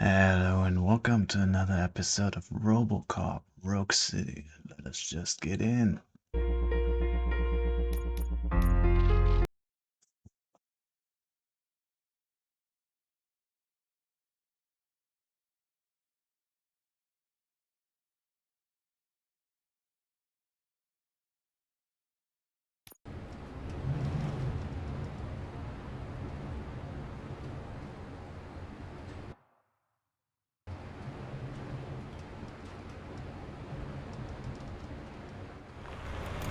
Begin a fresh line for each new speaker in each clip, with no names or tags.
Hello and welcome to another episode of RoboCop Rogue City. Let us just get in.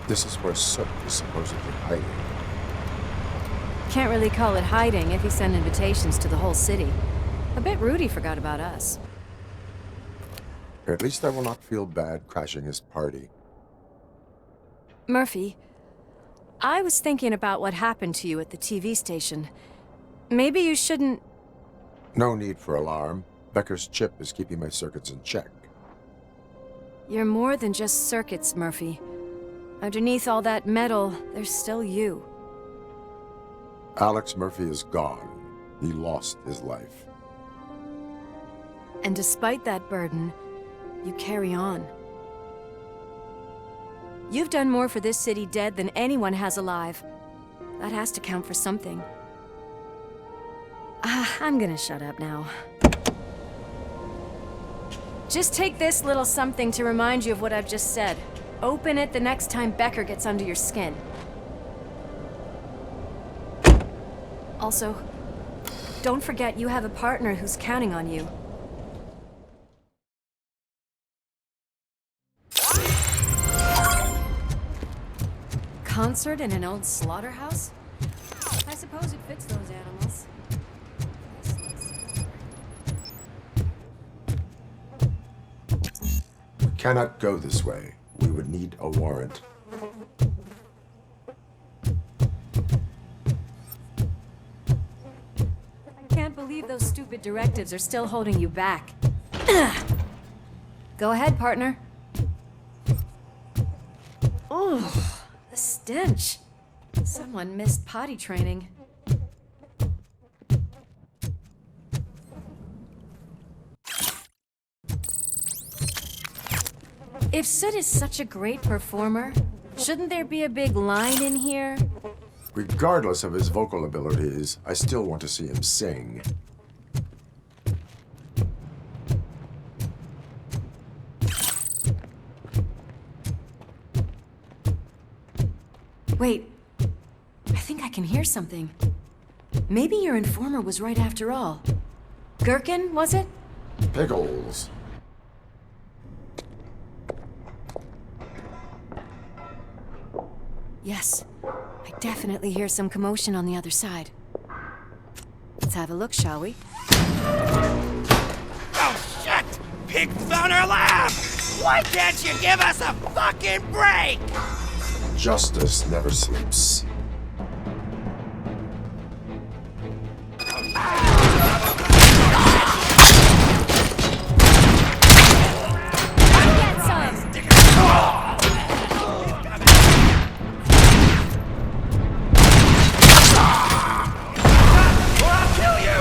This is where Sook is supposedly hiding.
Can't really call it hiding if he sent invitations to the whole city. A bit rude he forgot about us.
At least I will not feel bad crashing his party.
Murphy, I was thinking about what happened to you at the TV station. Maybe you shouldn't...
No need for alarm. Becker's chip is keeping my circuits in check.
You're more than just circuits, Murphy. Underneath all that metal, there's still you.
Alex Murphy is gone. He lost his life.
And despite that burden, you carry on. You've done more for this city dead than anyone has alive. That has to count for something. I'm gonna shut up now. Just take this little something to remind you of what I've just said. Open it the next time Becker gets under your skin. Also, don't forget you have a partner who's counting on you. Concert in an old slaughterhouse? I suppose it fits those animals.
We cannot go this way. We would need a warrant.
I can't believe those stupid directives are still holding you back. Go ahead, partner. Oh, the stench. Someone missed potty training. If Soot is such a great performer, shouldn't there be a big line in here?
Regardless of his vocal abilities, I still want to see him sing.
Wait, I think I can hear something. Maybe your informer was right after all. Gherkin, was it?
Pickles.
Yes, I definitely hear some commotion on the other side. Let's have a look, shall we?
Oh, shit! Pig found our lab! Why can't you give us a fucking break?
Justice never sleeps.
Get some!
Or I'll kill you!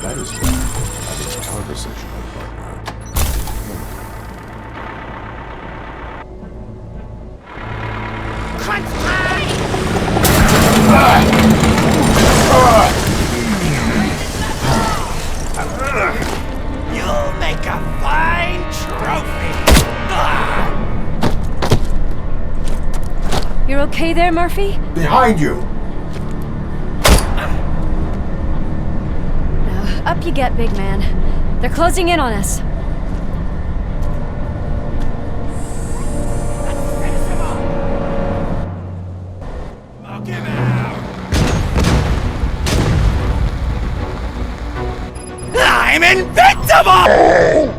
That is right. That is conversation, partner.
Crunch time! You'll make a fine trophy!
You're okay there, Murphy?
Behind you!
Now, up you get, big man. They're closing in on us.
Smoke him out! I'm invincible!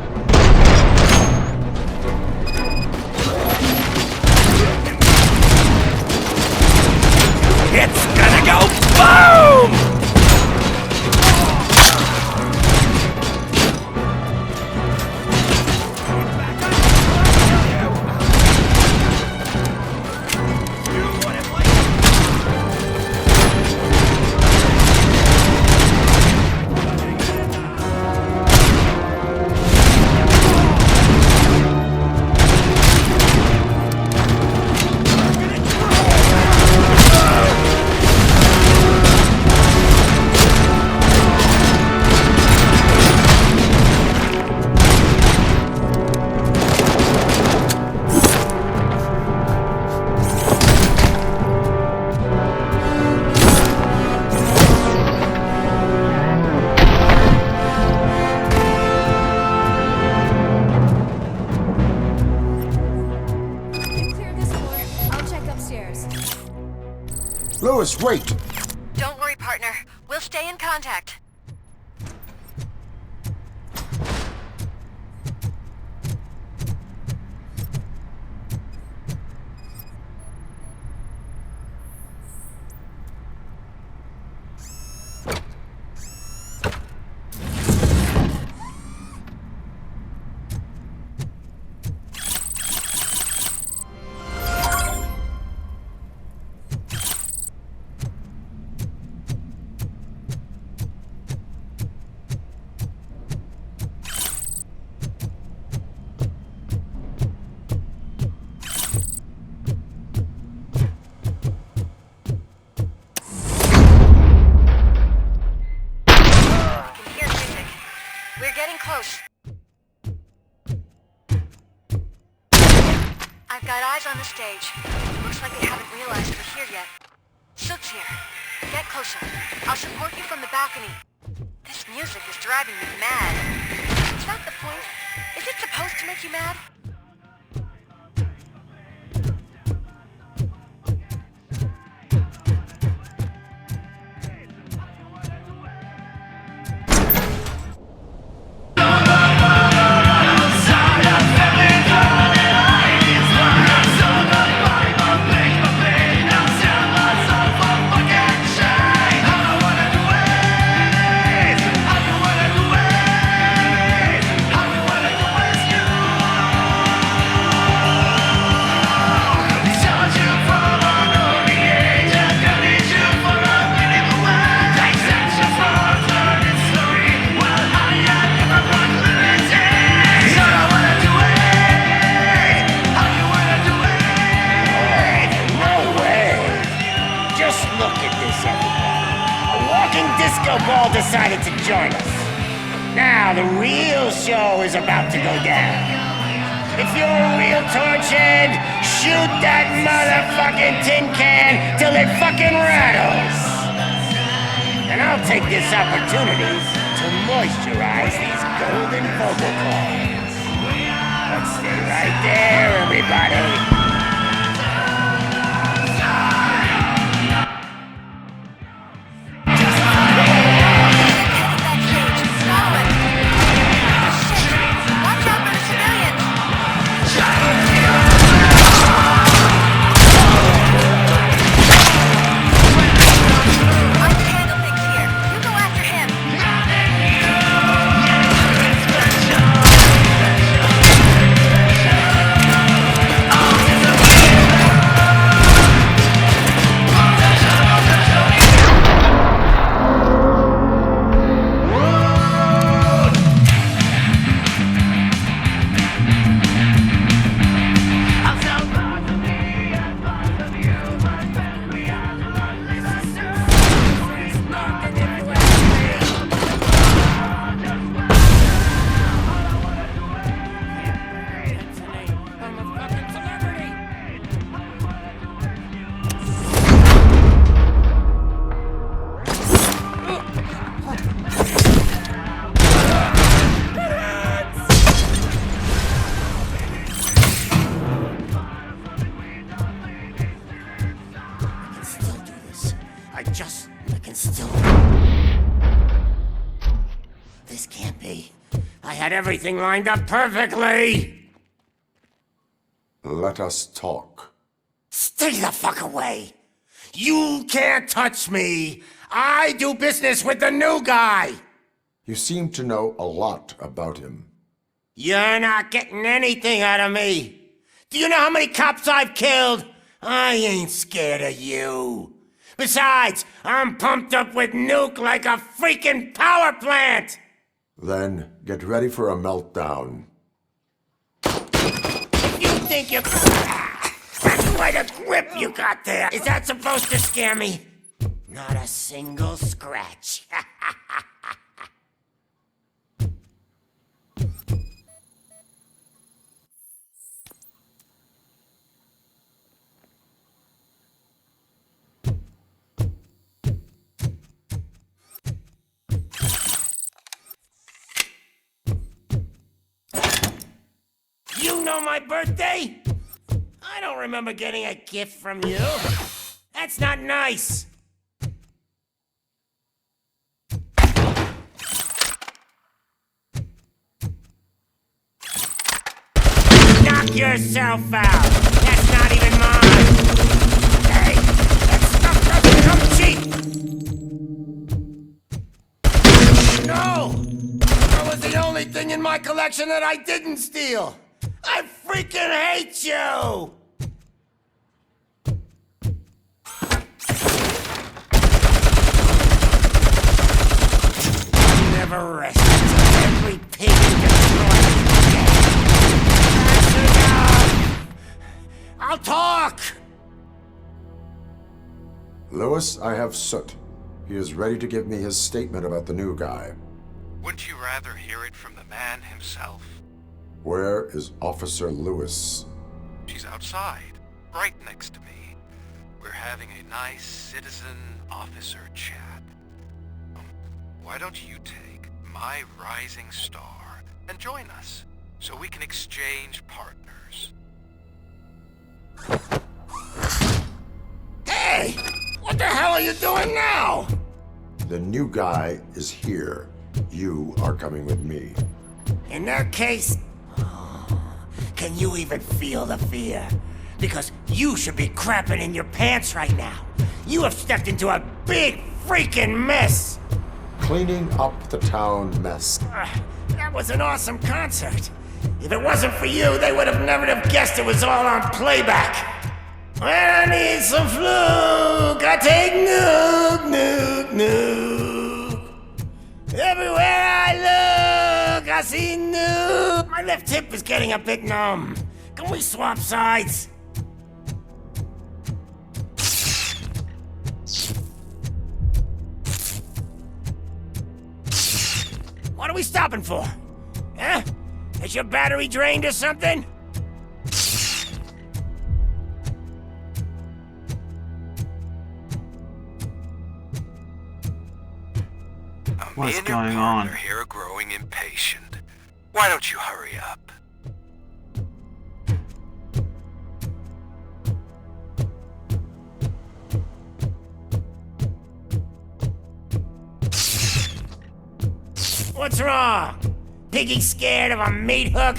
It's gonna go boom!
Lewis, wait!
Don't worry, partner. We'll stay in contact. Close. I've got eyes on the stage. Looks like they haven't realized we're here yet. Sook's here. Get closer. I'll support you from the balcony. This music is driving me mad. Is that the point? Is it supposed to make you mad?
Disco Ball decided to join us. Now the real show is about to go down. If you're a real torchhead, shoot that motherfucking tin can till it fucking rattles. And I'll take this opportunity to moisturize these golden vocal cords. But stay right there, everybody.
Oh!
This can't be. I had everything lined up perfectly!
Let us talk.
Stay the fuck away! You can't touch me! I do business with the new guy!
You seem to know a lot about him.
You're not getting anything out of me! Do you know how many cops I've killed? I ain't scared of you. Besides, I'm pumped up with nuke like a freaking power plant!
Then get ready for a meltdown.
You think you... That's quite a grip you got there! Is that supposed to scare me? Not a single scratch. You know my birthday? I don't remember getting a gift from you. That's not nice. Knock yourself out. That's not even mine. Hey, that stuff doesn't come cheap. No! That was the only thing in my collection that I didn't steal. I freaking hate you! Never rest until every pig is destroyed. That's enough! I'll talk!
Lewis, I have Soot. He is ready to give me his statement about the new guy.
Wouldn't you rather hear it from the man himself?
Where is Officer Lewis?
She's outside, right next to me. We're having a nice citizen-officer chat. Why don't you take my rising star and join us, so we can exchange partners?
Hey! What the hell are you doing now?
The new guy is here. You are coming with me.
In that case... Can you even feel the fear? Because you should be crapping in your pants right now. You have stepped into a big freaking mess.
Cleaning up the town mess.
That was an awesome concert. If it wasn't for you, they would have never have guessed it was all on playback. When I need some fluke, I take nuke, nuke, nuke. Everywhere I look, I see nuke. My left hip is getting a bit numb. Can we swap sides? What are we stopping for? Huh? Is your battery drained or something?
What's
Me and your
going
partner
on?
here are growing impatient. Why don't you hurry up?
What's wrong? Piggy scared of a meat hook?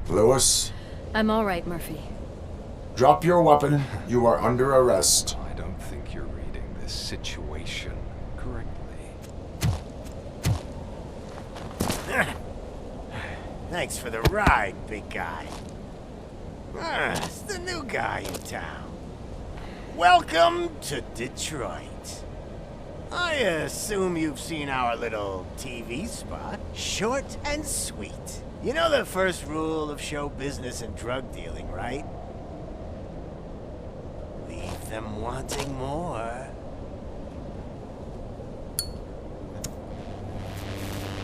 Lewis,
I'm all right, Murphy.
drop your weapon. You are under arrest.
I don't think you're reading this situation correctly.
Thanks for the ride, big guy. It's the new guy in town. Welcome to Detroit. I assume you've seen our little TV spot. Short and sweet. You know the first rule of show business and drug dealing, right? Leave them wanting more.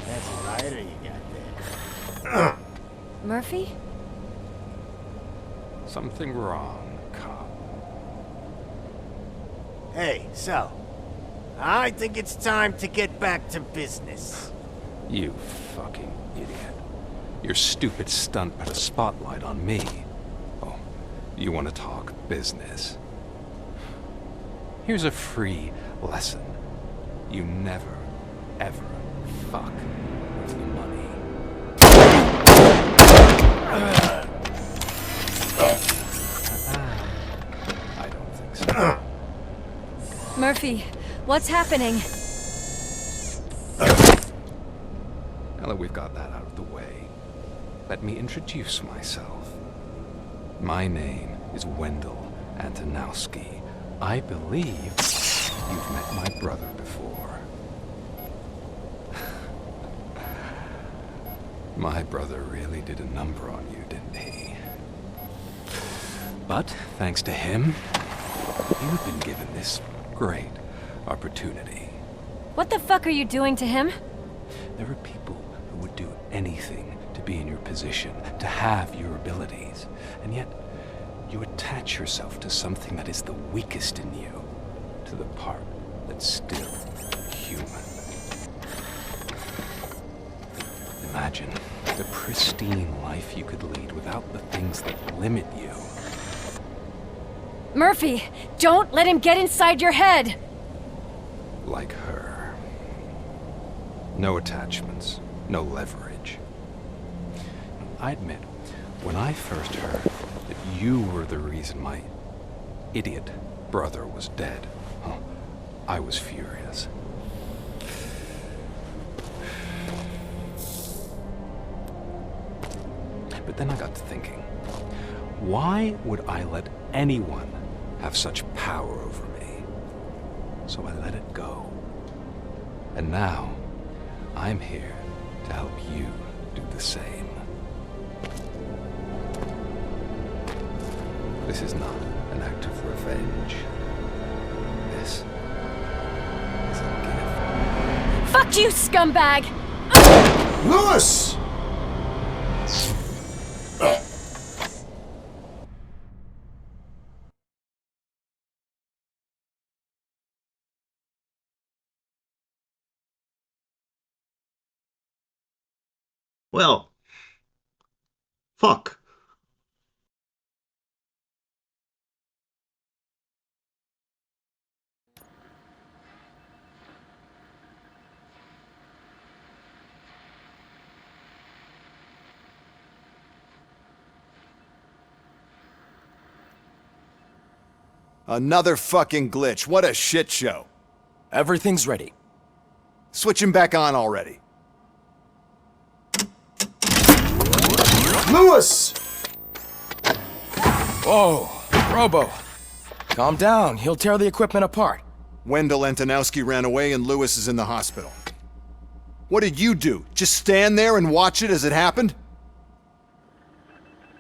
That's a lighter you got there.
Murphy?
Something wrong, cop.
Hey, so, I think it's time to get back to business.
You fucking idiot. Your stupid stunt put a spotlight on me. Oh, You want to talk business? Here's a free lesson. You never, ever fuck with the money. I don't think so.
Murphy, what's happening?
Now that we've got that out of the way, let me introduce myself. My name is Wendell Antonowski. I believe you've met my brother before. My brother really did a number on you, didn't he? But thanks to him, you've been given this great opportunity.
What the fuck are you doing to him?
There are people who would do anything to be in your position, to have your abilities, and yet you attach yourself to something that is the weakest in you, to the part that's still human. Imagine the pristine life you could lead without the things that limit you.
Murphy, don't let him get inside your head!
Like her. No attachments, no leverage. I admit, when I first heard that you were the reason my idiot brother was dead, I was furious. But then I got to thinking, why would I let anyone have such power over me? So I let it go. And now, I'm here to help you do the same. This is not an act of revenge. This is a gift.
Fuck you, scumbag!
Lewis!
Well, fuck.
Another fucking glitch. What a shit show.
Everything's ready.
Switch him back on already.
Lewis!
Whoa, Robo. Calm down, he'll tear the equipment apart.
Wendell Antonowski ran away and Lewis is in the hospital. What did you do? Just stand there and watch it as it happened?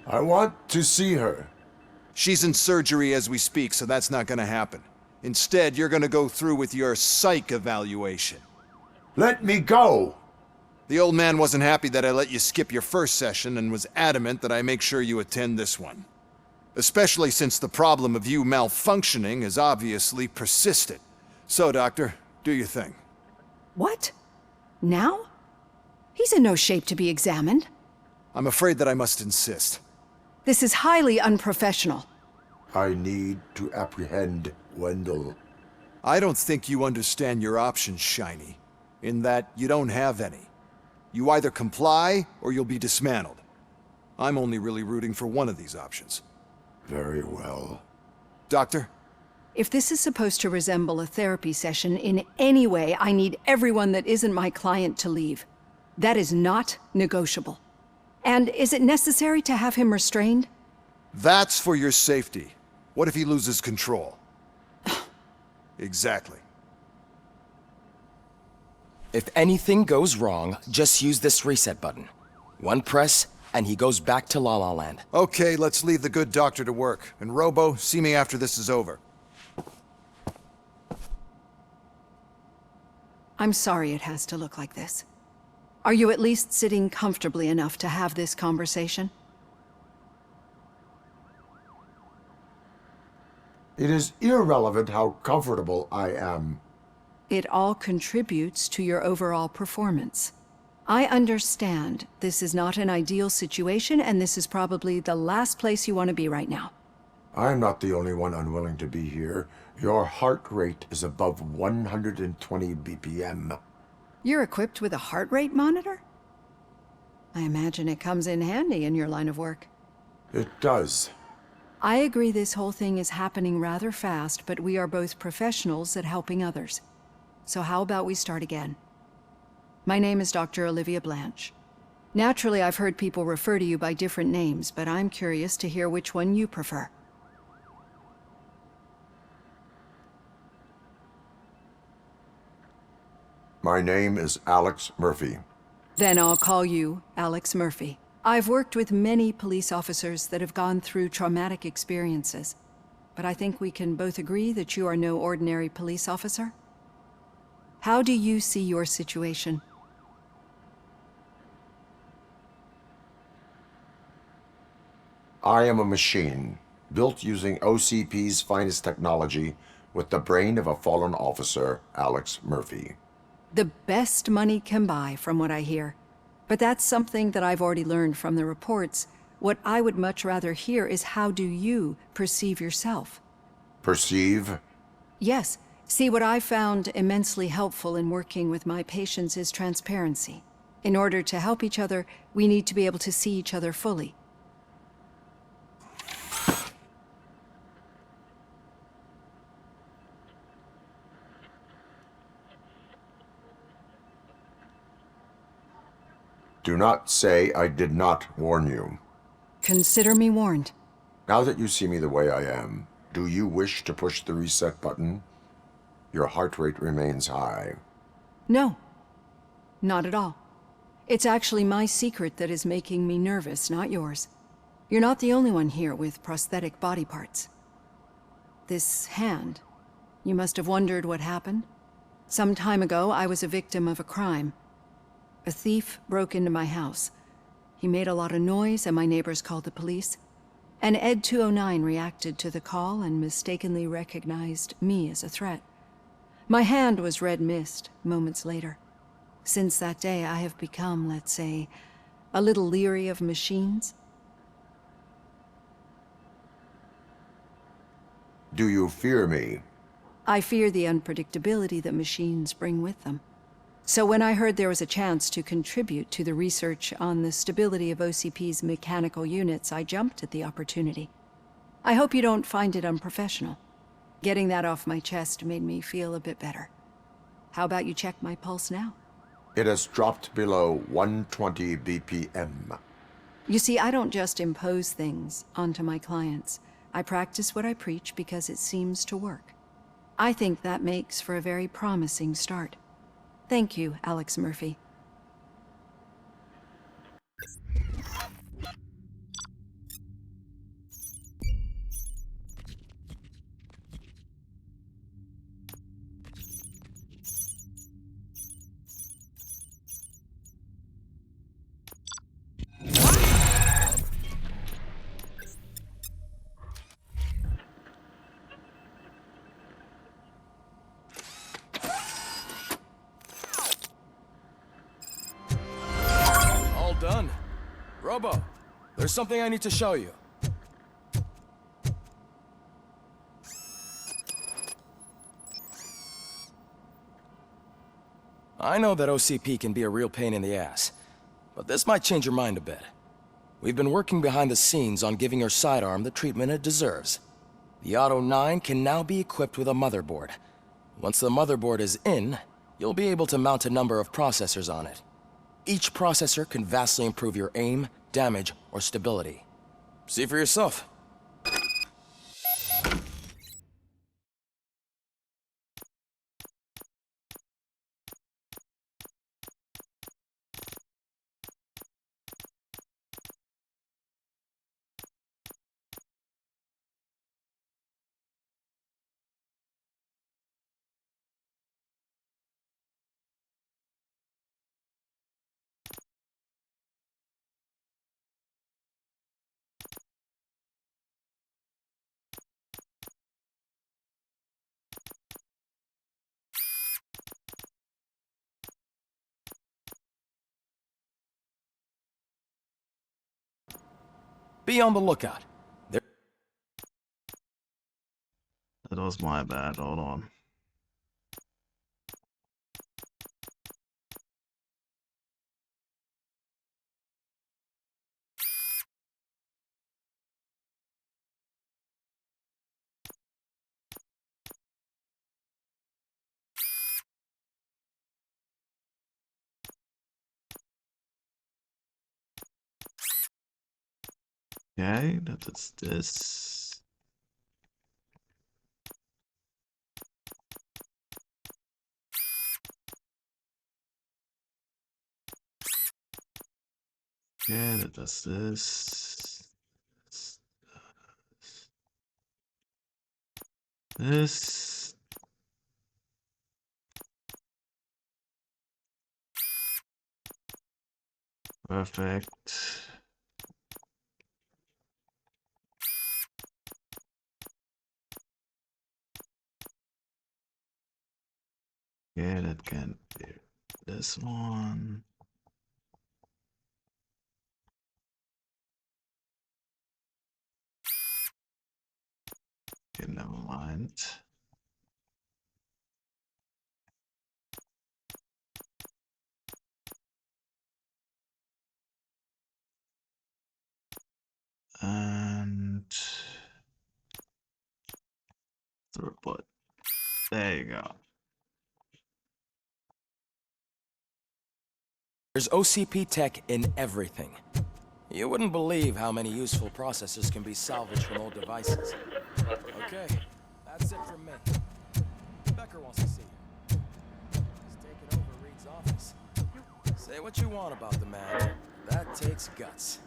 I want to see her.
She's in surgery as we speak, so that's not gonna happen. Instead, you're gonna go through with your psych evaluation.
Let me go!
The old man wasn't happy that I let you skip your first session and was adamant that I make sure you attend this one. Especially since the problem of you malfunctioning has obviously persisted. So, Doctor, do your thing.
What? Now? He's in no shape to be examined.
I'm afraid that I must insist.
This is highly unprofessional.
I need to apprehend Wendell.
I don't think you understand your options, Shiny. In that you don't have any. You either comply, or you'll be dismantled. I'm only really rooting for one of these options.
Very well.
Doctor?
If this is supposed to resemble a therapy session in any way, I need everyone that isn't my client to leave. That is not negotiable. And is it necessary to have him restrained?
That's for your safety. What if he loses control? Exactly.
If anything goes wrong, just use this reset button. One press, and he goes back to La La Land.
Okay, let's leave the good doctor to work. And Robo, see me after this is over.
I'm sorry it has to look like this. Are you at least sitting comfortably enough to have this conversation?
It is irrelevant how comfortable I am.
It all contributes to your overall performance. I understand this is not an ideal situation, and this is probably the last place you want to be right now.
I'm not the only one unwilling to be here. Your heart rate is above 120 BPM.
You're equipped with a heart rate monitor? I imagine it comes in handy in your line of work.
It does.
I agree this whole thing is happening rather fast, but we are both professionals at helping others. So how about we start again? My name is Dr. Olivia Blanche. Naturally, I've heard people refer to you by different names, but I'm curious to hear which one you prefer.
My name is Alex Murphy.
Then I'll call you Alex Murphy. I've worked with many police officers that have gone through traumatic experiences, but I think we can both agree that you are no ordinary police officer. How do you see your situation?
I am a machine, built using OCP's finest technology with the brain of a fallen officer, Alex Murphy.
The best money can buy, from what I hear. But that's something that I've already learned from the reports. What I would much rather hear is how do you perceive yourself?
Perceive?
Yes. See, what I found immensely helpful in working with my patients is transparency. In order to help each other, we need to be able to see each other fully.
Do not say I did not warn you.
Consider me warned.
Now that you see me the way I am, do you wish to push the reset button? Your heart rate remains high.
No, not at all. It's actually my secret that is making me nervous, not yours. You're not the only one here with prosthetic body parts. This hand, you must have wondered what happened. Some time ago, I was a victim of a crime. A thief broke into my house. He made a lot of noise and my neighbors called the police. And Ed 209 reacted to the call and mistakenly recognized me as a threat. My hand was red mist moments later. Since that day, I have become, let's say, a little leery of machines.
Do you fear me?
I fear the unpredictability that machines bring with them. So when I heard there was a chance to contribute to the research on the stability of OCP's mechanical units, I jumped at the opportunity. I hope you don't find it unprofessional. Getting that off my chest made me feel a bit better. How about you check my pulse now?
It has dropped below 120 BPM.
You see, I don't just impose things onto my clients. I practice what I preach because it seems to work. I think that makes for a very promising start. Thank you, Alex Murphy.
All done. Robo, there's something I need to show you. I know that OCP can be a real pain in the ass, but this might change your mind a bit. We've been working behind the scenes on giving your sidearm the treatment it deserves. The Auto 9 can now be equipped with a motherboard. Once the motherboard is in, you'll be able to mount a number of processors on it. Each processor can vastly improve your aim, damage, or stability. See for yourself. Be on the lookout.
That was my bad. Hold on. Okay, that's this. Yeah, that does this. This. Perfect. Yeah, that can be this one. Okay, never mind. And throughput. There you go.
There's OCP tech in everything. You wouldn't believe how many useful processors can be salvaged from old devices. Okay, that's it from me. Becker wants to see you. He's taken over Reed's office. Say what you want about the man. That takes guts.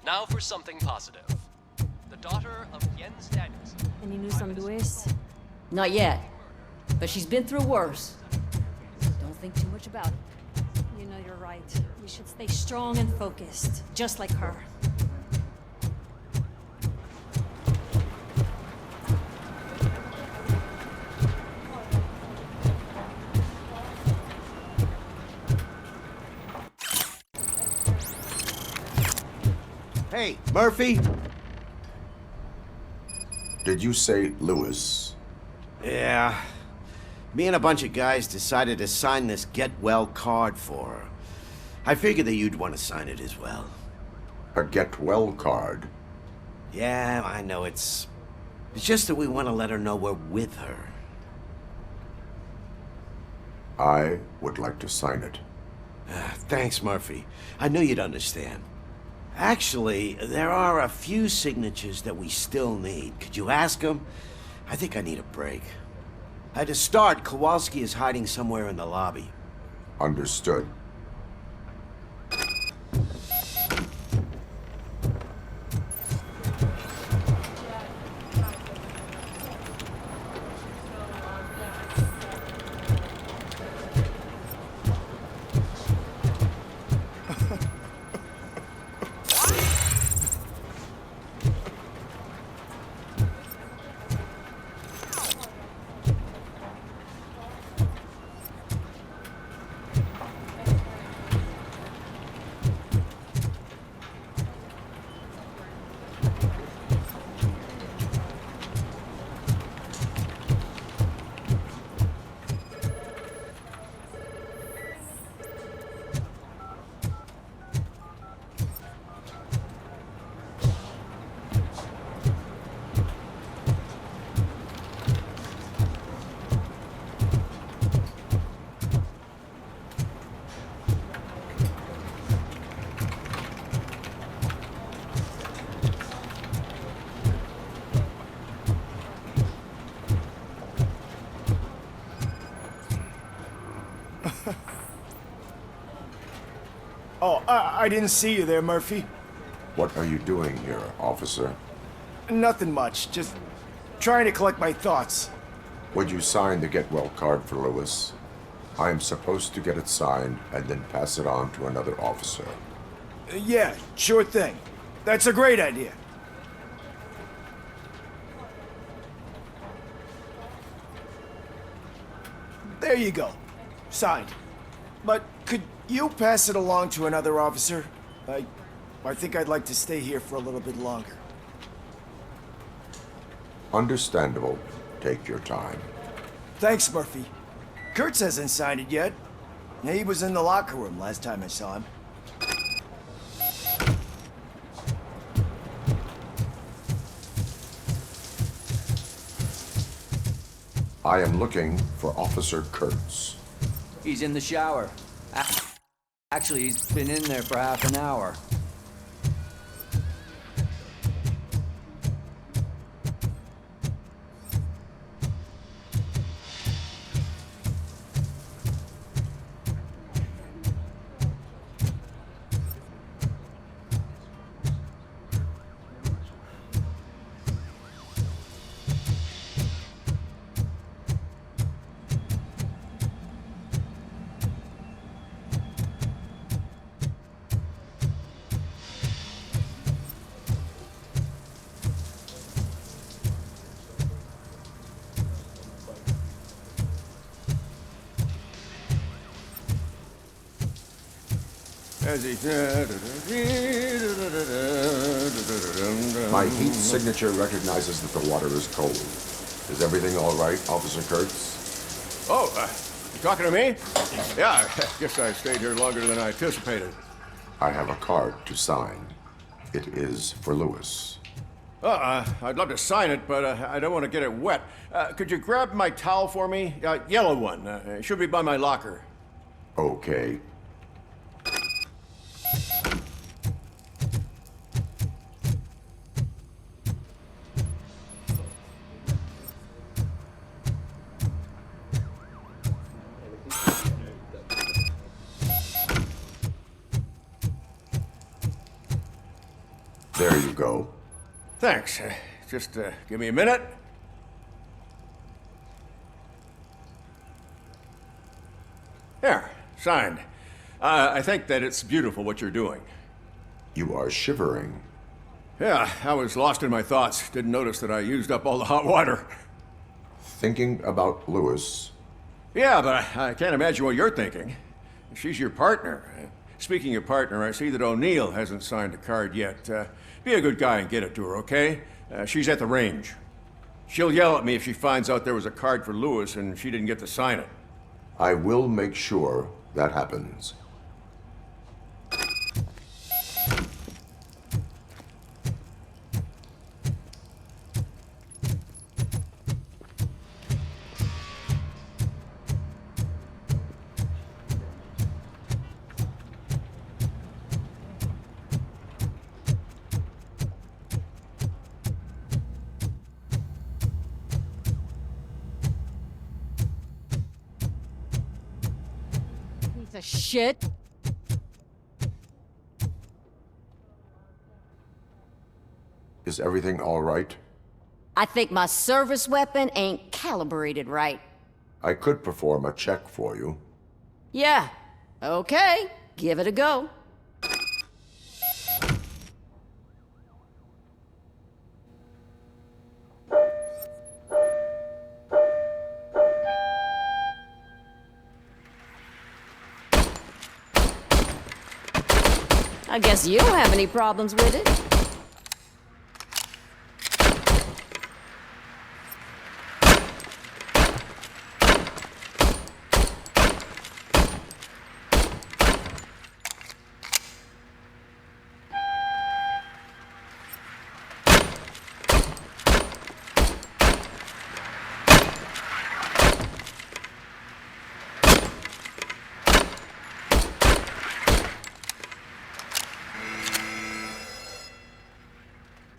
Now for something positive. The daughter of Jens Danielson.
Any news on Luis?
Not yet, but she's been through worse. Don't think too much about it.
You know you're right. We should stay strong and focused, just like her.
Hey, Murphy?
Did you say Lewis?
Yeah. Me and a bunch of guys decided to sign this get well card for her. I figured that you'd want to sign it as well.
A get well card?
Yeah, I know it's just that we want to let her know we're with her.
I would like to sign it.
Thanks, Murphy. I knew you'd understand. Actually, there are a few signatures that we still need. Could you ask them? I think I need a break. To start, Kowalski is hiding somewhere in the lobby.
Understood.
Oh, I didn't see you there, Murphy.
What are you doing here, officer?
Nothing much, just trying to collect my thoughts.
Would you sign the get well card for Lewis? I am supposed to get it signed and then pass it on to another officer.
Yeah, sure thing. That's a great idea. There you go. Signed. But could you pass it along to another officer? I think I'd like to stay here for a little bit longer.
Understandable. Take your time.
Thanks, Murphy. Kurtz hasn't signed it yet. He was in the locker room last time I saw him.
I am looking for Officer Kurtz.
He's in the shower. Actually, he's been in there for half an hour.
My heat signature recognizes that the water is cold. Is everything all right, Officer Kurtz?
Oh, you talking to me? Yeah, I guess I stayed here longer than I anticipated.
I have a card to sign. It is for Lewis.
I'd love to sign it, but I don't want to get it wet. Could you grab my towel for me? Yellow one. It should be by my locker.
Okay. There you go.
Thanks. Just give me a minute. There, signed. I think that it's beautiful what you're doing.
You are shivering.
Yeah, I was lost in my thoughts. Didn't notice that I used up all the hot water.
Thinking about Lewis.
Yeah, but I can't imagine what you're thinking. She's your partner. Speaking of partner, I see that O'Neill hasn't signed a card yet. Be a good guy and get it to her, okay? She's at the range. She'll yell at me if she finds out there was a card for Lewis and she didn't get to sign it.
I will make sure that happens.
Piece of shit.
Is everything all right?
I think my service weapon ain't calibrated right.
I could perform a check for you.
Yeah, okay, give it a go. I guess you don't have any problems with it.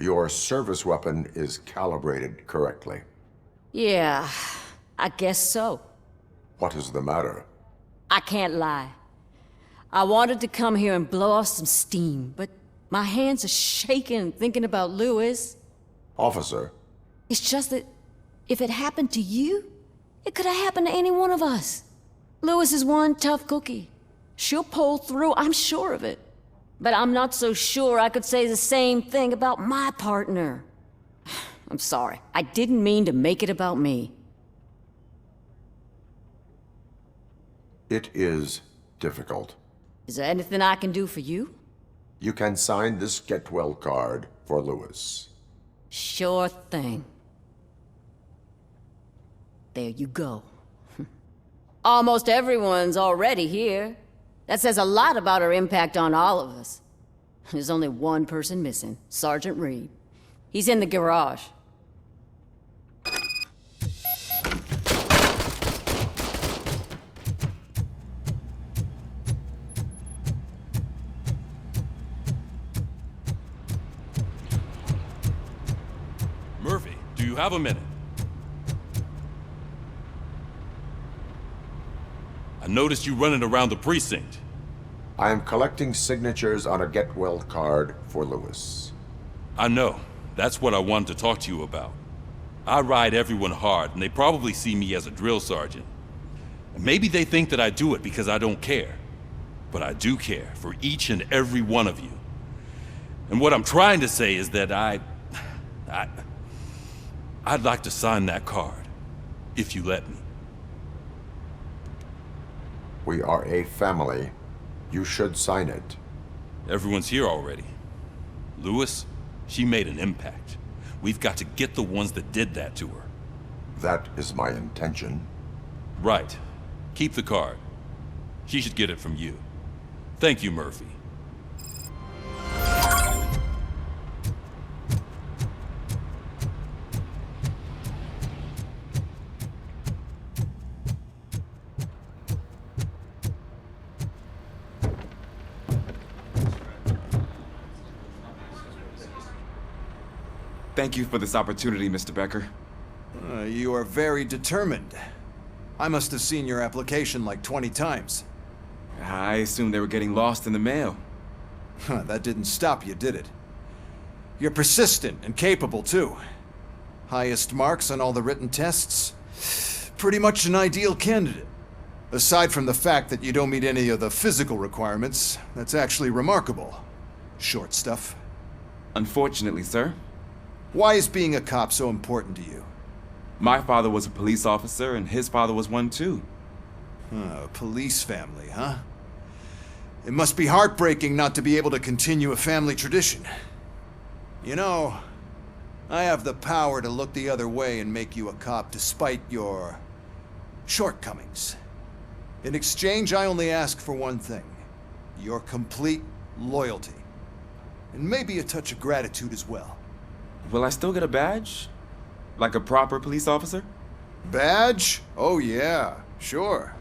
Your service weapon is calibrated correctly.
Yeah, I guess so.
What is the matter?
I can't lie. I wanted to come here and blow off some steam, but my hands are shaking thinking about Lewis.
Officer,
It's just that if it happened to you, it could have happened to any one of us. Lewis is one tough cookie. She'll pull through, I'm sure of it. But I'm not so sure I could say the same thing about my partner. I'm sorry. I didn't mean to make it about me.
it is difficult.
Is there anything I can do for you?
You can sign this get well card for Lewis.
Sure thing. There you go. Almost everyone's already here. That says a lot about her impact on all of us. There's only one person missing, Sergeant Reed. He's in the garage.
Murphy, do you have a minute? I noticed you running around the precinct.
I am collecting signatures on a get well card for Lewis.
I know. That's what I wanted to talk to you about. I ride everyone hard, and they probably see me as a drill sergeant. Maybe they think that I do it because I don't care. But I do care for each and every one of you. And what I'm trying to say is that I'd like to sign that card, if you let me.
We are a family. You should sign it.
Everyone's here already. Lewis, she made an impact. We've got to get the ones that did that to her.
That is my intention.
Right. Keep the card. She should get it from you. Thank you, Murphy.
Thank you for this opportunity, Mr. Becker.
You are very determined. I must have seen your application like 20 times.
I assumed they were getting lost in the mail.
That didn't stop you, did it? You're persistent and capable, too. Highest marks on all the written tests. Pretty much an ideal candidate. Aside from the fact that you don't meet any of the physical requirements, that's actually remarkable. Short stuff.
Unfortunately, sir.
Why is being a cop so important to you?
My father was a police officer, and his father was one too.
A police family, huh? It must be heartbreaking not to be able to continue a family tradition. You know, I have the power to look the other way and make you a cop despite your shortcomings. In exchange, I only ask for one thing. Your complete loyalty. And maybe a touch of gratitude as well.
Will I still get a badge? Like a proper police officer?
Badge? Oh yeah, sure.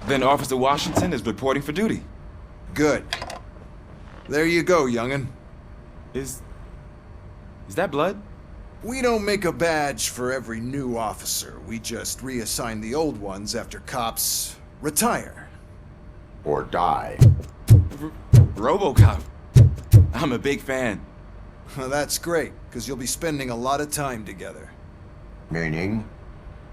Then Officer Washington is reporting for duty.
Good. There you go, young'un.
Is that blood?
We don't make a badge for every new officer. We just reassign the old ones after cops retire.
Or die.
RoboCop. I'm a big fan.
Well, that's great, because you'll be spending a lot of time together.
Meaning?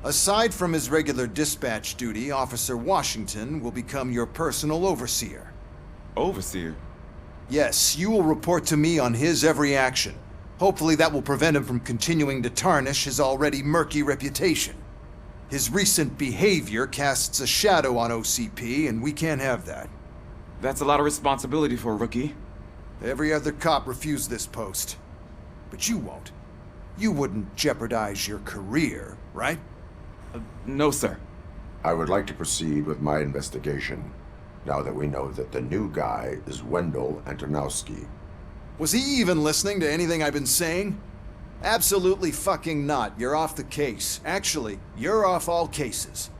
Aside from his regular dispatch duty, Officer Washington will become your personal overseer.
Overseer?
Yes, you will report to me on his every action. Hopefully that will prevent him from continuing to tarnish his already murky reputation. His recent behavior casts a shadow on OCP, and we can't have that.
That's a lot of responsibility for a rookie.
Every other cop refused this post. But you won't. You wouldn't jeopardize your career, right?
No, sir.
I would like to proceed with my investigation, now that we know that the new guy is Wendell Antonowski.
Was he even listening to anything I've been saying? Absolutely fucking not. You're off the case. Actually, you're off all cases.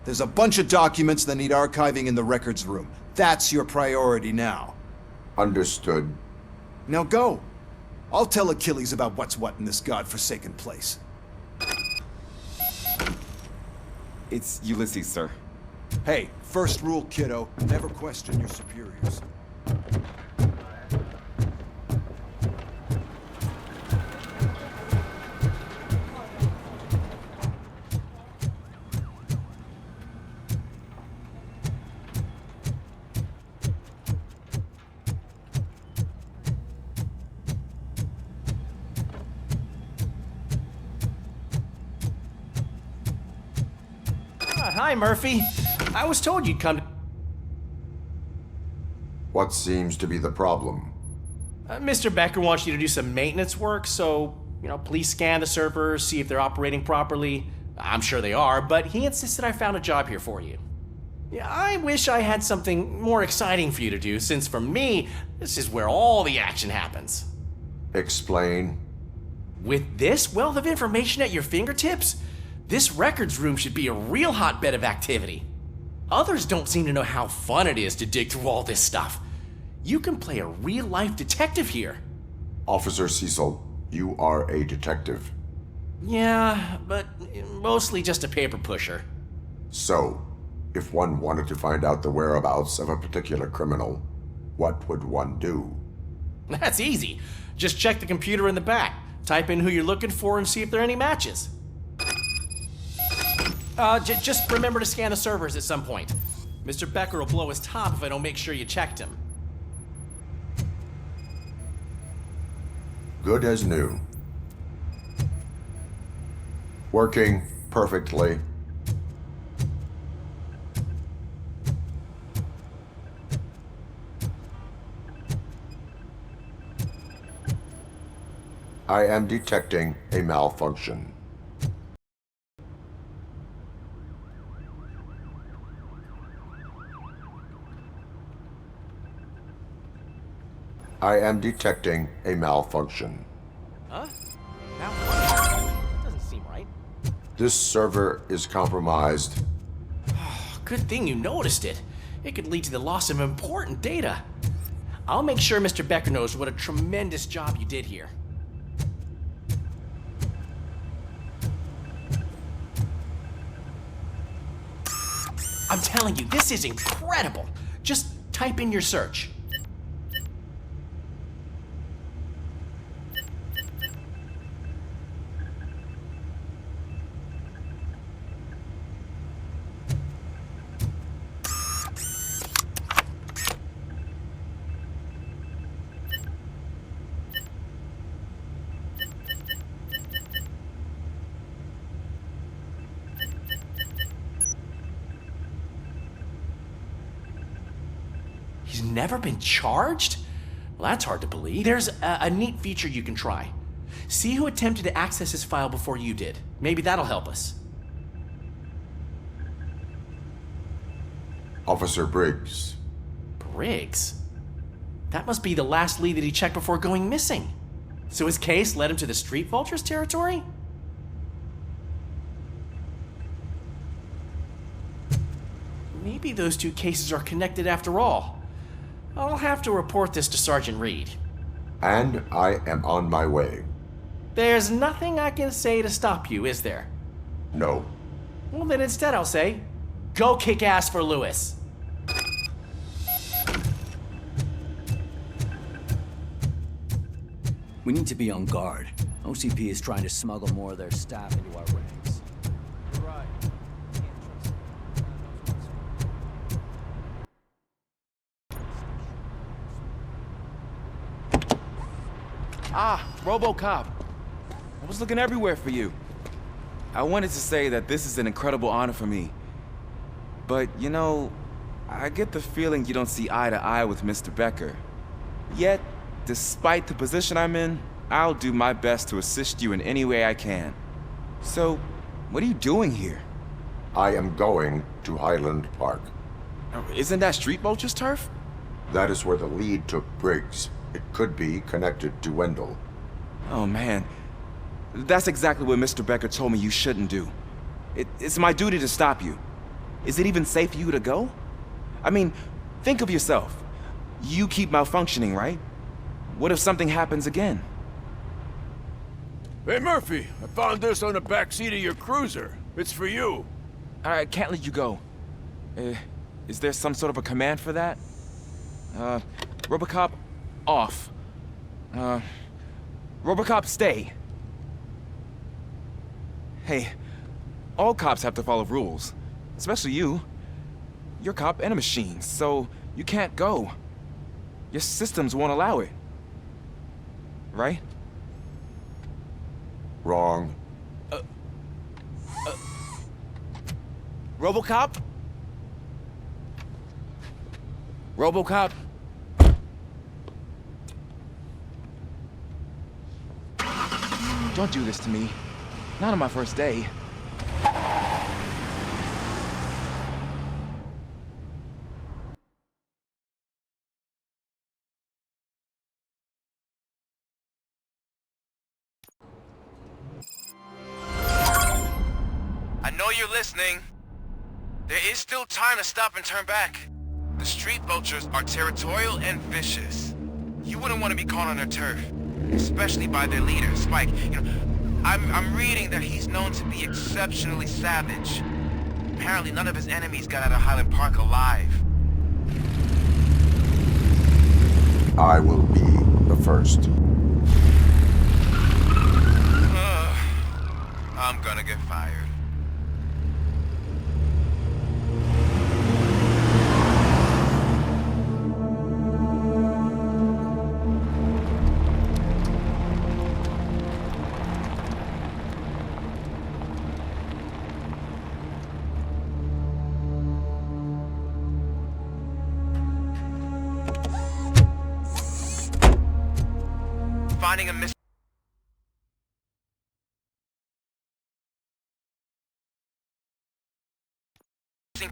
There's a bunch of documents that need archiving in the records room. That's your priority now.
Understood.
Now go. I'll tell Achilles about what's what in this godforsaken place.
It's Ulysses, sir.
Hey, first rule, kiddo. Never question your superiors.
Hi, Murphy. I was told you'd come to...
What seems to be the problem?
Mr. Becker wants you to do some maintenance work, so, please scan the servers, see if they're operating properly. I'm sure they are, but he insisted I found a job here for you. Yeah, I wish I had something more exciting for you to do, since for me, this is where all the action happens.
Explain.
With this wealth of information at your fingertips, this records room should be a real hotbed of activity. Others don't seem to know how fun it is to dig through all this stuff. You can play a real-life detective here.
Officer Cecil, you are a detective.
Yeah, but mostly just a paper pusher.
So, if one wanted to find out the whereabouts of a particular criminal, what would one do?
That's easy. Just check the computer in the back, type in who you're looking for, and see if there are any matches. Just remember to scan the servers at some point. Mr. Becker will blow his top if I don't make sure you checked him.
Good as new. Working perfectly. I am detecting a malfunction. I am detecting a malfunction.
Huh? That doesn't seem right.
This server is compromised.
Good thing you noticed it. It could lead to the loss of important data. I'll make sure Mr. Becker knows what a tremendous job you did here. I'm telling you, this is incredible. Just type in your search. He's never been charged? Well, that's hard to believe. There's a neat feature you can try. See who attempted to access his file before you did. Maybe that'll help us.
Officer Briggs.
Briggs? That must be the last lead that he checked before going missing. So his case led him to the Street Vultures territory? Maybe those two cases are connected after all. I'll have to report this to Sergeant Reed.
And I am on my way.
There's nothing I can say to stop you, is there?
No.
Well, then instead I'll say, go kick ass for Lewis.
We need to be on guard. OCP is trying to smuggle more of their staff into our ranks.
Right.
Ah, RoboCop. I was looking everywhere for you. I wanted to say that this is an incredible honor for me. But, I get the feeling you don't see eye to eye with Mr. Becker. Yet, despite the position I'm in, I'll do my best to assist you in any way I can. So, what are you doing here?
I am going to Highland Park.
Isn't that Street Vulture's turf?
That is where the lead took Briggs. It could be connected to Wendell.
Oh, man. That's exactly what Mr. Becker told me you shouldn't do. It's my duty to stop you. Is it even safe for you to go? I mean, think of yourself. You keep malfunctioning, right? What if something happens again?
Hey, Murphy, I found this on the back seat of your cruiser. It's for you.
I can't let you go. Is there some sort of a command for that? RoboCop, off. RoboCop, stay. Hey, all cops have to follow rules. Especially you. You're a cop and a machine, so you can't go. Your systems won't allow it. Right?
Wrong.
RoboCop? RoboCop? Don't do this to me. Not on my first day.
I know you're listening. There is still time to stop and turn back. The street vultures are territorial and vicious. You wouldn't want to be caught on their turf, especially by their leader, Spike. You know, I'm reading that he's known to be exceptionally savage. Apparently none of his enemies got out of Highland Park alive.
I will be the first.
I'm gonna get fired. Finding a missing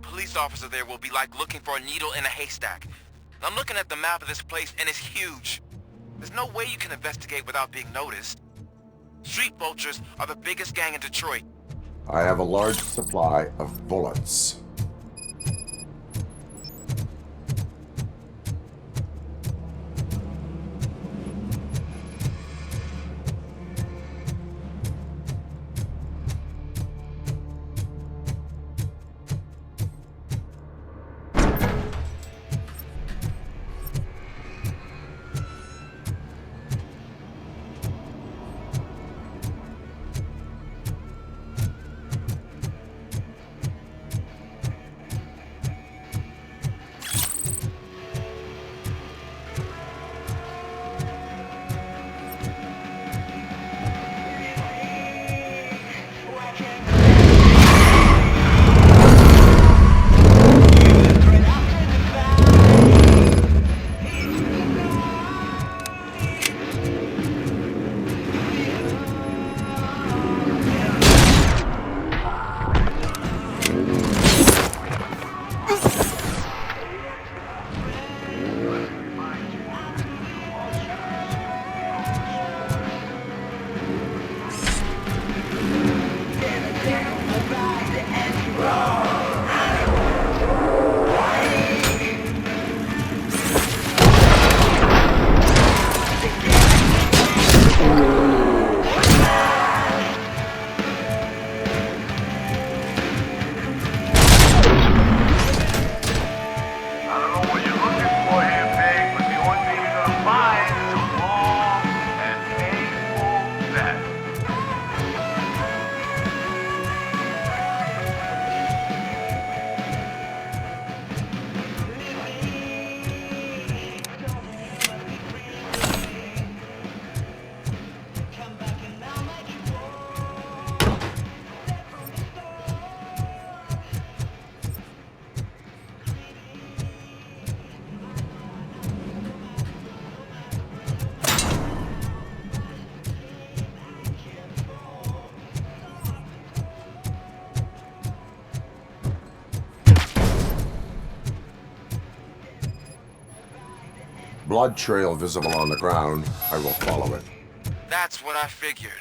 police officer there will be like looking for a needle in a haystack. I'm looking at the map of this place and it's huge. There's no way you can investigate without being noticed. Street vultures are the biggest gang in Detroit.
I have a large supply of bullets. Blood trail visible on the ground. I will follow it.
That's what I figured.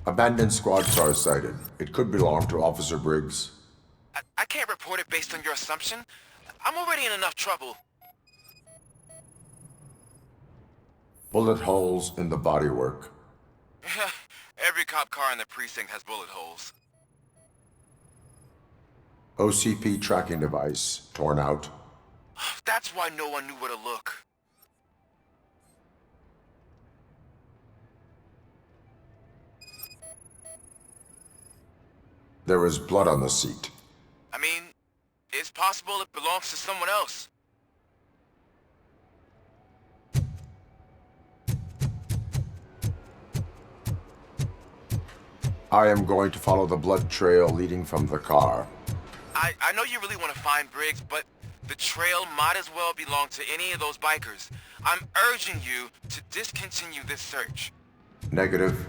Abandoned squad car sighted. It could belong to Officer Briggs.
I can't report it based on your assumption. I'm already in enough trouble.
Bullet holes in the bodywork.
Every cop car in the precinct has bullet holes.
OCP tracking device torn out.
That's why no one knew where to look.
There is blood on the seat.
I mean, possible it belongs to someone else.
I am going to follow the blood trail leading from the car.
I know you really want to find Briggs, but the trail might as well belong to any of those bikers. I'm urging you to discontinue this search.
Negative.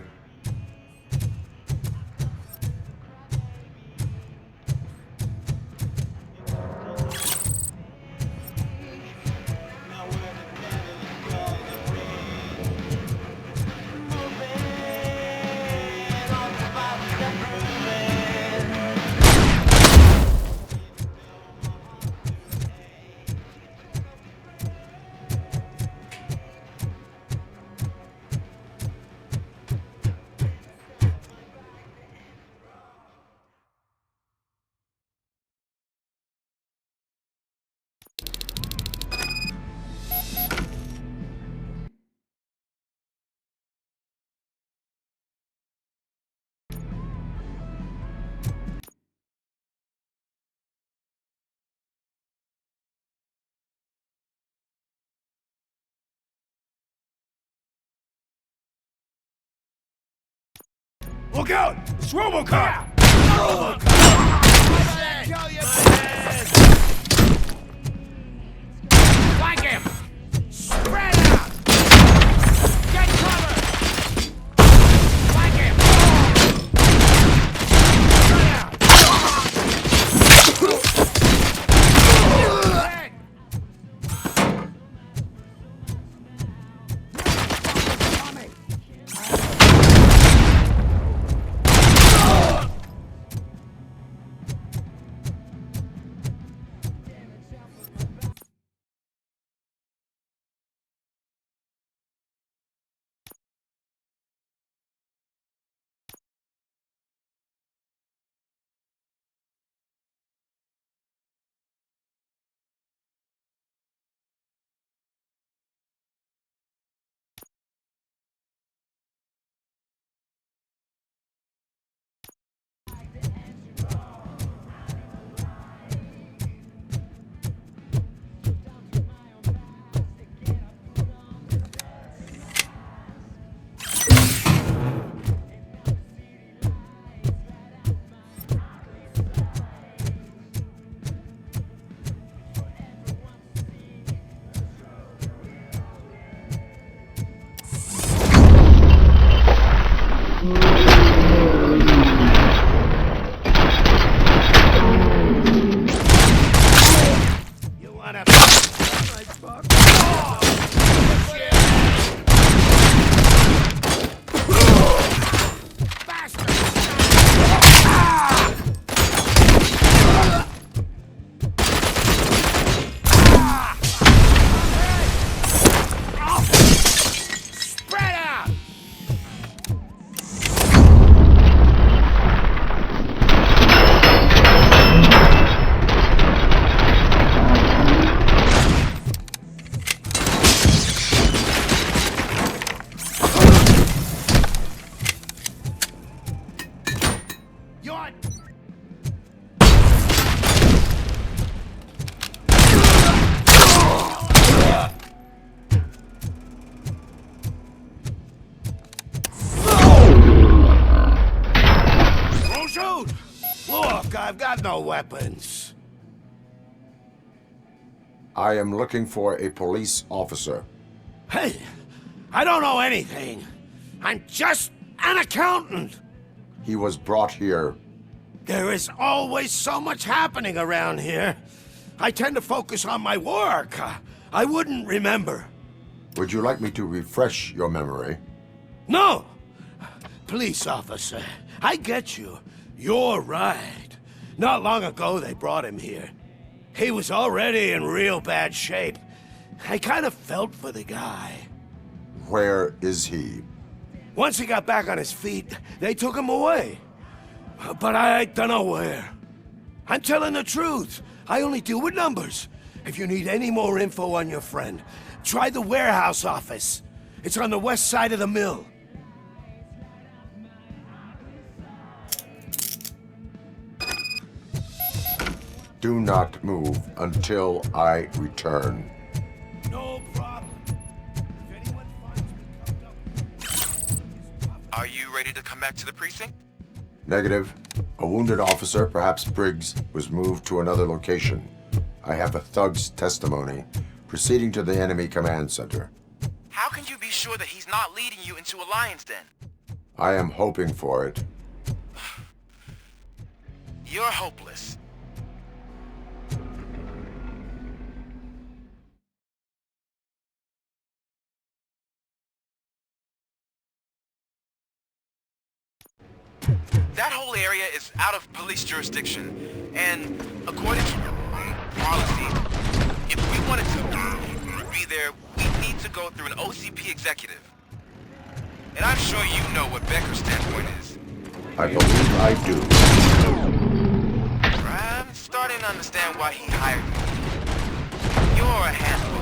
Look out! It's RoboCop! Flank him! Spread out! Get cover! Flank him! Spread out!
I've got no weapons.
I am looking for a police officer.
Hey, I don't know anything. I'm just an accountant.
He was brought here.
There is always so much happening around here. I tend to focus on my work. I wouldn't remember.
Would you like me to refresh your memory?
No! Police officer, I get you. You're right. Not long ago they brought him here. He was already in real bad shape. I kind of felt for the guy.
Where is he?
Once he got back on his feet, they took him away. But I don't know where. I'm telling the truth. I only deal with numbers. If you need any more info on your friend, try the warehouse office. It's on the west side of the mill.
Do not move until I return.
No problem. If anyone finds me,
Are you ready to come back to the precinct?
Negative. A wounded officer, perhaps Briggs, was moved to another location. I have a thug's testimony. Proceeding to the enemy command center.
How can you be sure that he's not leading you into a lion's den?
I am hoping for it.
You're hopeless. That whole area is out of police jurisdiction, and according to policy, if we wanted to be there, we need to go through an OCP executive. And I'm sure you know what Becker's standpoint is.
I believe I do.
I'm starting to understand why he hired me. You're a handful.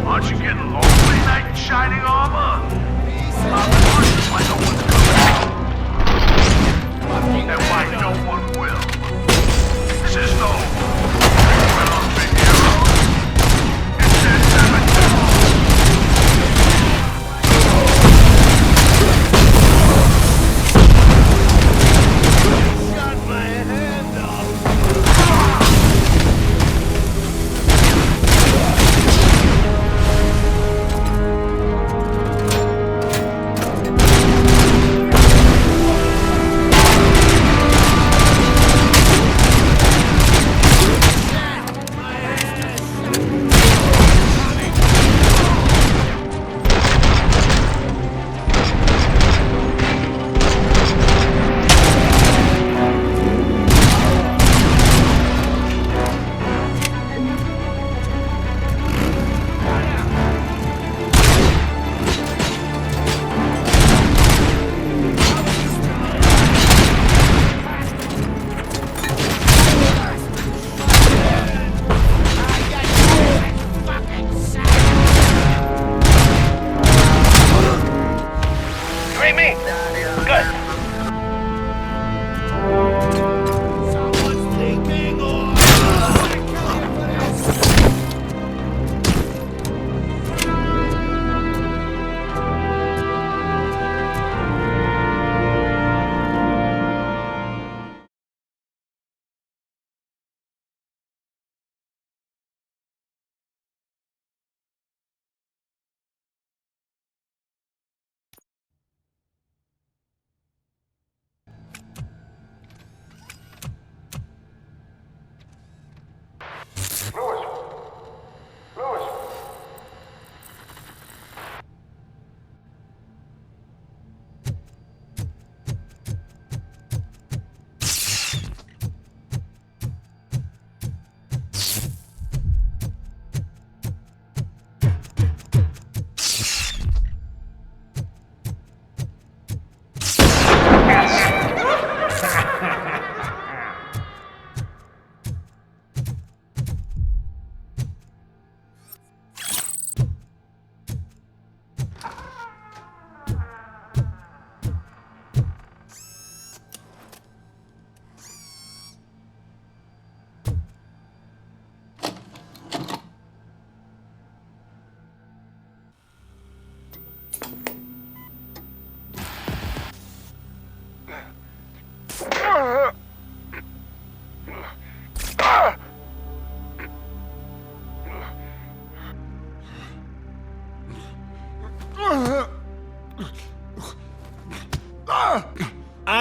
Aren't you getting lonely, knight in shining armor? I'm wondering why no one's coming. And why no one will. This is no well big heroes. It's their Shot my hand off.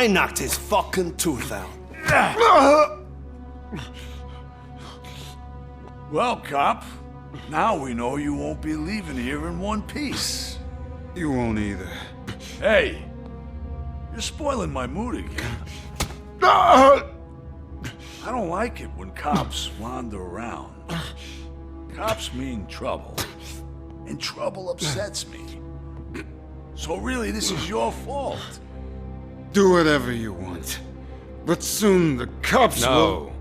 I knocked his fucking tooth out.
Well, cop, now we know you won't be leaving here in one piece.
You won't either.
Hey, you're spoiling my mood again. I don't like it when cops wander around. Cops mean trouble, and trouble upsets me. So really, this is your fault.
Do whatever you want. But soon the cops will...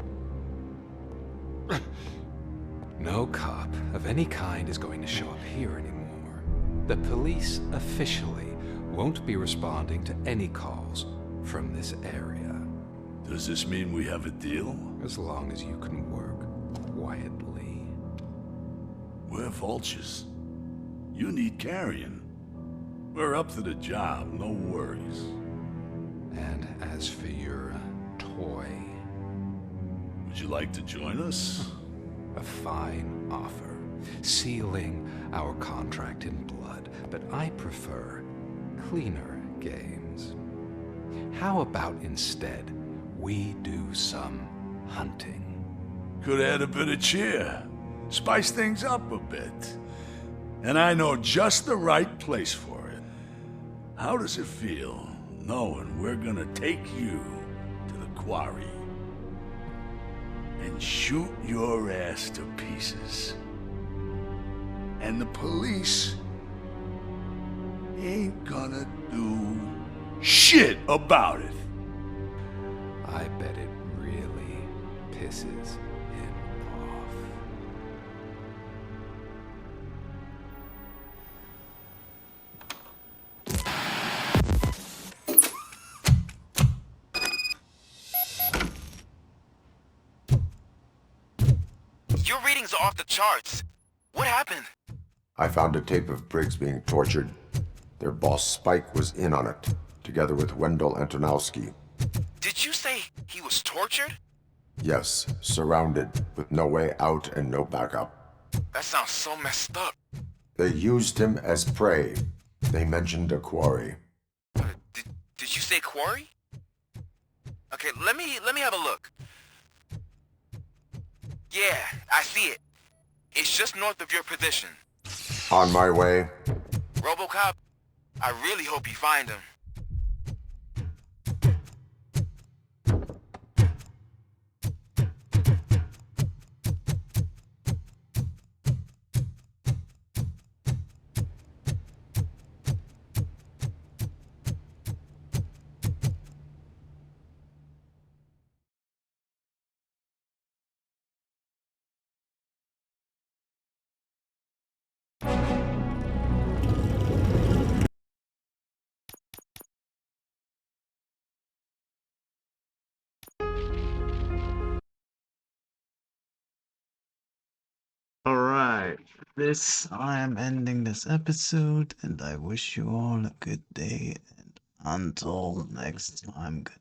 No cop of any kind is going to show up here anymore. The police officially won't be responding to any calls from this area.
Does this mean we have a deal?
As long as you can work quietly.
We're vultures. You need carrying. We're up to the job, no worries.
And as for your toy...
Would you like to join us?
A fine offer, sealing our contract in blood, but I prefer cleaner games. How about instead we do some hunting?
Could add a bit of cheer, spice things up a bit. And I know just the right place for it. How does it feel knowing we're gonna take you to the quarry and shoot your ass to pieces? And the police ain't gonna do shit about it.
I bet it really pisses him off.
Your readings are off the charts. What happened?
I found a tape of Briggs being tortured. Their boss Spike was in on it, together with Wendell Antonowski.
Did you say he was tortured?
Yes, surrounded, with no way out and no backup.
That sounds so messed up.
They used him as prey. They mentioned a quarry.
Did you say quarry? Okay, let me have a look. Yeah, I see it. It's just north of your position.
On my way.
RoboCop, I really hope you find him.
Alright, I am ending this episode, and I wish you all a good day, and until next time, good